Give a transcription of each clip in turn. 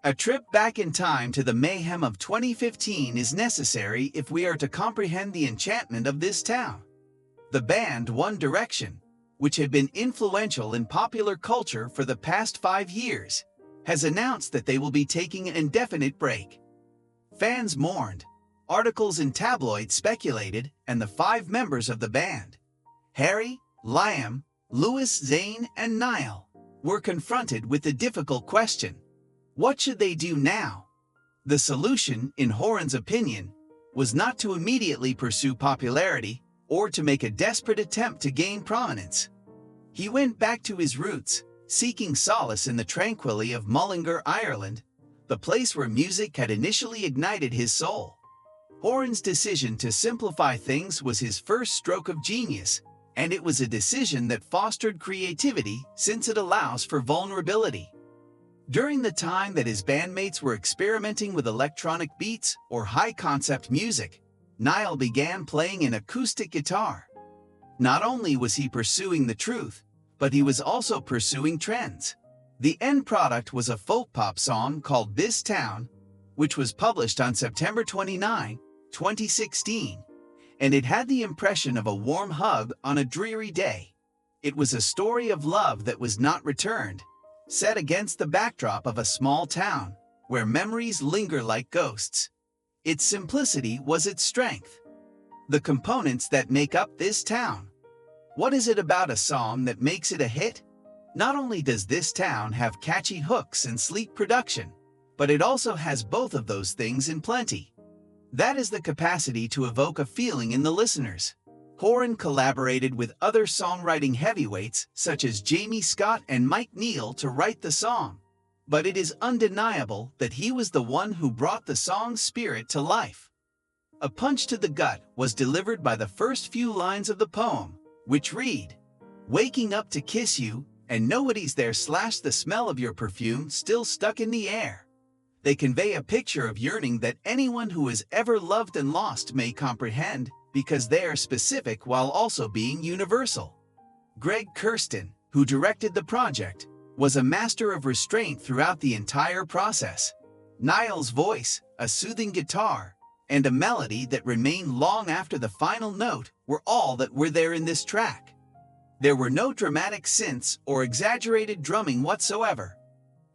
A trip back in time to the mayhem of 2015 is necessary if we are to comprehend the enchantment of this town. The band One Direction, which had been influential in popular culture for the past 5 years, has announced that they will be taking an indefinite break. Fans mourned, articles in tabloids speculated, and the 5 members of the band, Harry, Liam, Louis, Zayn, and Niall, were confronted with the difficult question: what should they do now? The solution, in Horan's opinion, was not to immediately pursue popularity or to make a desperate attempt to gain prominence. He went back to his roots, seeking solace in the tranquility of Mullingar, Ireland, the place where music had initially ignited his soul. Horan's decision to simplify things was his first stroke of genius, and it was a decision that fostered creativity since it allows for vulnerability. During the time that his bandmates were experimenting with electronic beats or high-concept music, Niall began playing an acoustic guitar. Not only was he pursuing the truth, but he was also pursuing trends. The end product was a folk-pop song called This Town, which was published on September 29, 2016, and it had the impression of a warm hug on a dreary day. It was a story of love that was not returned, set against the backdrop of a small town, where memories linger like ghosts. Its simplicity was its strength. The components that make up This Town. What is it about a song that makes it a hit? Not only does This Town have catchy hooks and sleek production, but it also has both of those things in plenty. That is the capacity to evoke a feeling in the listeners. Horan collaborated with other songwriting heavyweights such as Jamie Scott and Mike Neal to write the song, but it is undeniable that he was the one who brought the song's spirit to life. A punch to the gut was delivered by the first few lines of the poem, which read, "Waking up to kiss you, and nobody's there / the smell of your perfume still stuck in the air." They convey a picture of yearning that anyone who has ever loved and lost may comprehend, because they are specific while also being universal. Greg Kurstin, who directed the project, was a master of restraint throughout the entire process. Niall's voice, a soothing guitar, and a melody that remained long after the final note were all that were there in this track. There were no dramatic synths or exaggerated drumming whatsoever.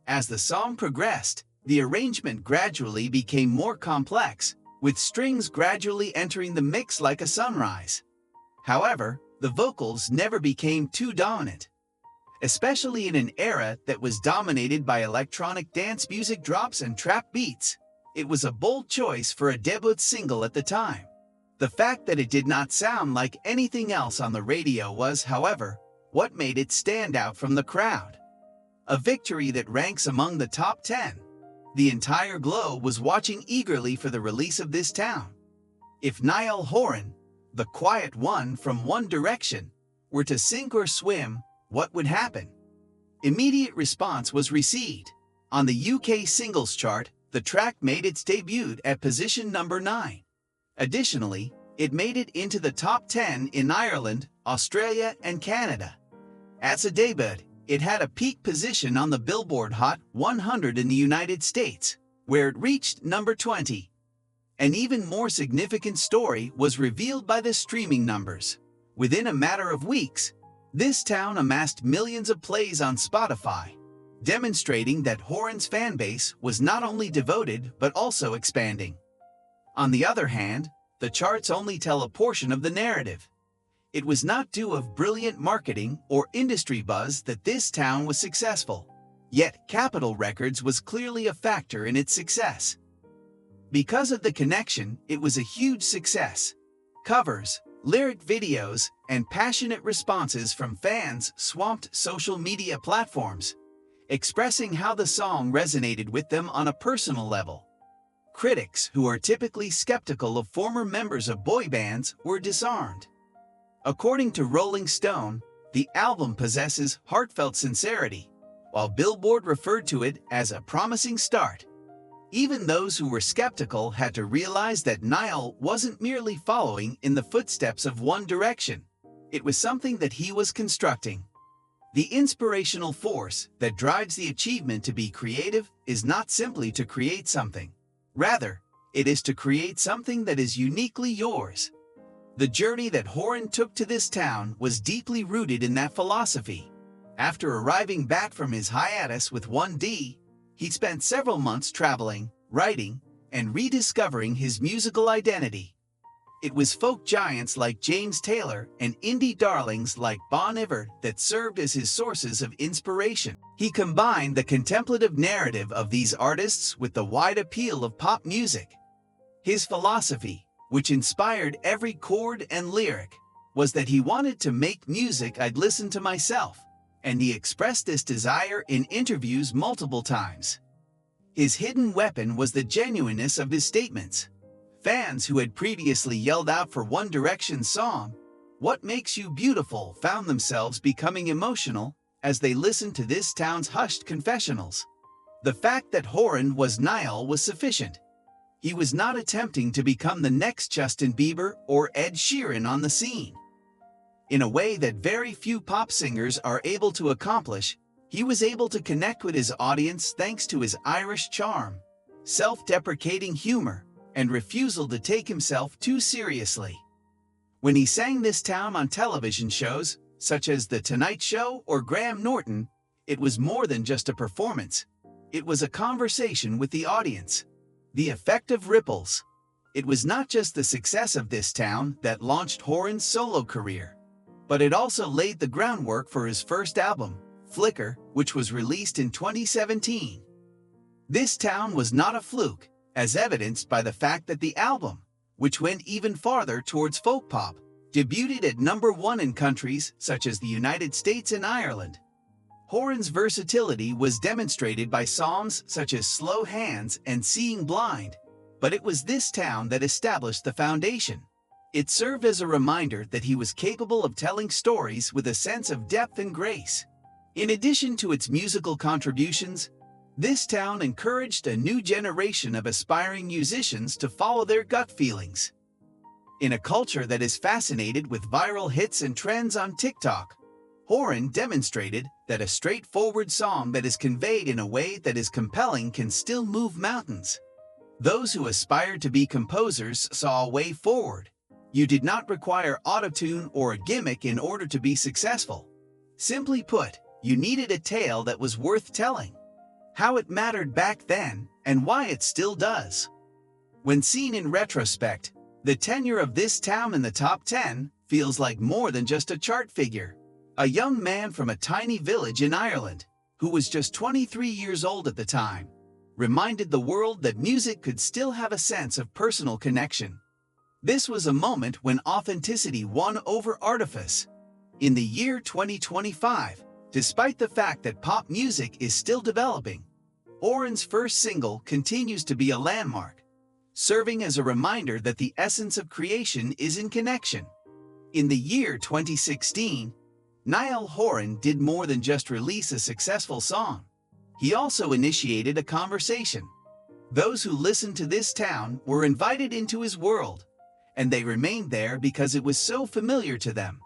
As the song progressed, the arrangement gradually became more complex, with strings gradually entering the mix like a sunrise. However, the vocals never became too dominant. Especially in an era that was dominated by electronic dance music drops and trap beats, it was a bold choice for a debut single at the time. The fact that it did not sound like anything else on the radio was, however, what made it stand out from the crowd. A victory that ranks among the top 10. The entire globe was watching eagerly for the release of This Town. If Niall Horan, the quiet one from One Direction, were to sink or swim, what would happen? Immediate response was received. On the UK singles chart, the track made its debut at position number 9. Additionally, it made it into the top 10 in Ireland, Australia, and Canada. As a debut, it had a peak position on the Billboard Hot 100 in the United States, where it reached number 20. An even more significant story was revealed by the streaming numbers. Within a matter of weeks, This Town amassed millions of plays on Spotify, demonstrating that Horan's fanbase was not only devoted but also expanding. On the other hand, the charts only tell a portion of the narrative. It was not due of brilliant marketing or industry buzz that This Town was successful, yet Capitol Records was clearly a factor in its success. Because of the connection, it was a huge success. Covers, lyric videos, and passionate responses from fans swamped social media platforms, expressing how the song resonated with them on a personal level. Critics, who are typically skeptical of former members of boy bands, were disarmed. According to Rolling Stone, the album possesses heartfelt sincerity, while Billboard referred to it as a promising start. Even those who were skeptical had to realize that Niall wasn't merely following in the footsteps of One Direction. It was something that he was constructing. The inspirational force that drives the achievement to be creative is not simply to create something. Rather, it is to create something that is uniquely yours. The journey that Horan took to this town was deeply rooted in that philosophy. After arriving back from his hiatus with 1D, he spent several months traveling, writing, and rediscovering his musical identity. It was folk giants like James Taylor and indie darlings like Bon Iver that served as his sources of inspiration. He combined the contemplative narrative of these artists with the wide appeal of pop music. His philosophy, which inspired every chord and lyric, was that he wanted to make music I'd listen to myself, and he expressed this desire in interviews multiple times. His hidden weapon was the genuineness of his statements. Fans who had previously yelled out for One Direction's song, "What Makes You Beautiful," found themselves becoming emotional as they listened to this town's hushed confessionals. The fact that Horan was Niall was sufficient. He was not attempting to become the next Justin Bieber or Ed Sheeran on the scene. In a way that very few pop singers are able to accomplish, he was able to connect with his audience thanks to his Irish charm, self-deprecating humor, and refusal to take himself too seriously. When he sang this town on television shows, such as The Tonight Show or Graham Norton, it was more than just a performance. It was a conversation with the audience. The effect of ripples. It was not just the success of this town that launched Horan's solo career, but it also laid the groundwork for his first album, Flicker, which was released in 2017. This town was not a fluke, as evidenced by the fact that the album, which went even farther towards folk pop, debuted at #1 in countries such as the United States and Ireland. Horan's versatility was demonstrated by songs such as Slow Hands and Seeing Blind, but it was this town that established the foundation. It served as a reminder that he was capable of telling stories with a sense of depth and grace. In addition to its musical contributions, this town encouraged a new generation of aspiring musicians to follow their gut feelings. In a culture that is fascinated with viral hits and trends on TikTok, Horan demonstrated that a straightforward song that is conveyed in a way that is compelling can still move mountains. Those who aspired to be composers saw a way forward. You did not require autotune or a gimmick in order to be successful. Simply put, you needed a tale that was worth telling. How it mattered back then, and why it still does. When seen in retrospect, the tenure of this town in the top 10 feels like more than just a chart figure. A young man from a tiny village in Ireland, who was just 23 years old at the time, reminded the world that music could still have a sense of personal connection. This was a moment when authenticity won over artifice. In the year 2025, despite the fact that pop music is still developing, Horan's first single continues to be a landmark, serving as a reminder that the essence of creation is in connection. In the year 2016, Niall Horan did more than just release a successful song. He also initiated a conversation. Those who listened to this town were invited into his world, and they remained there because it was so familiar to them.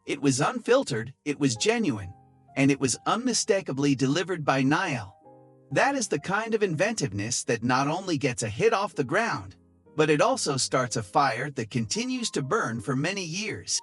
It was unfiltered, it was genuine, and it was unmistakably delivered by Niall. That is the kind of inventiveness that not only gets a hit off the ground, but it also starts a fire that continues to burn for many years.